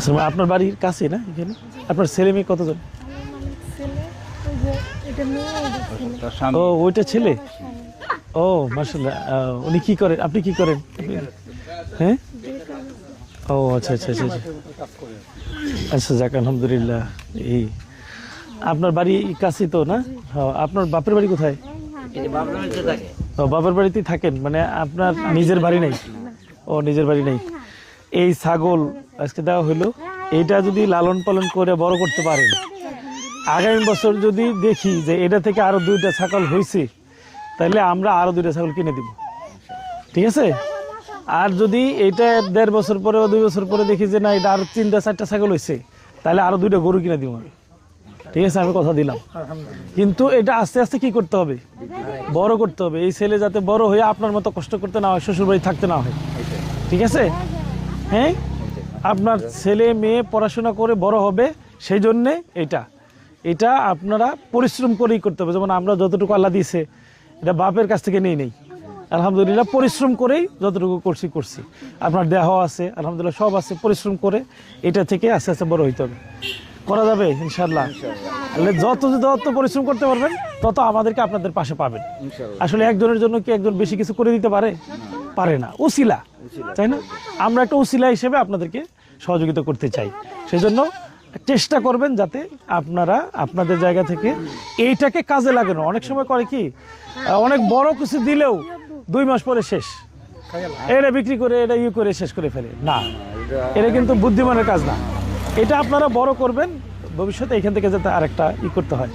আচ্ছা, আপনার বাড়ির কাছে না এখানে? আপনার ছেলে মেয়ে কতজন? ও ওইটা ছেলে। ও মাশাআল্লাহ। উনি কি করেন, আপনি কি করেন? হ্যাঁ, ও আচ্ছা আচ্ছা আচ্ছা আচ্ছা, যাক আলহামদুলিল্লাহ। এই আপনার বাড়ি কাছে তো না? হ্যাঁ। আপনার বাপের বাড়ি কোথায়? ও বাপের বাড়িতেই থাকেন, মানে আপনার নিজের বাড়ি নেই? ও নিজের বাড়ি নেই। এই ছাগল আজকে দেওয়া হলো, এইটা যদি লালন পালন করে বড় করতে পারেন, আগামী বছর যদি দেখি যে এটা থেকে আরো 2টা ছাগল হয়েছে, তাহলে আমরা আরো 2টা ছাগল কিনে দিব, ঠিক আছে? আর যদি এটা 1.5 বছর পরে বা 2 বছর পরে দেখি যে না এটা আরো 3টা 4টা ছাগল হয়েছে, তাহলে আরো 2টা গরু কিনে দিব আমি, ঠিক আছে? আমি কথা দিলাম। কিন্তু এটা আস্তে আস্তে কি করতে হবে, বড় করতে হবে। এই ছেলে যাতে বড় হয়ে আপনার মতো কষ্ট করতে না হয়, শ্বশুর বাড়ি থাকতে না হয়, ঠিক আছে? হ্যাঁ, আপনার ছেলে মেয়ে পড়াশোনা করে বড় হবে, সেই জন্যে এটা আপনারা পরিশ্রম করেই করতে হবে। যেমন আমরা যতটুকু আল্লাহ দিয়েছে, এটা বাপের কাছ থেকে নেই, আলহামদুলিল্লাহ পরিশ্রম করেই যতটুকু করছি। আপনার দেহ আছে, আলহামদুলিল্লাহ সব আছে, পরিশ্রম করে এটা থেকে আস্তে আস্তে বড় হইতে হবে। করা যাবে ইনশাআল্লাহ। যত পরিশ্রম করতে পারবেন, তত আমাদেরকে আপনাদের পাশে পাবেন। আসলে একজনের জন্য কি একজন বেশি কিছু করে দিতে পারে না, উসিলা, তাই না? আমরা একটা উসিলা হিসেবে আপনাদেরকে সহযোগিতা করতে চাই। সেজন্য চেষ্টা করবেন যাতে আপনারা আপনাদের জায়গা থেকে এইটাকে কাজে লাগানো। অনেক সময় করে কি, অনেক বড় কিছু দিলেও 2 মাস পরে শেষ, এটা বিক্রি করে এটা করে শেষ করে ফেলে। না, এটা কিন্তু বুদ্ধিমানের কাজ না। এটা আপনারা বড় করবেন ভবিষ্যতে, এখান থেকে যাতে আরেকটা করতে হয়।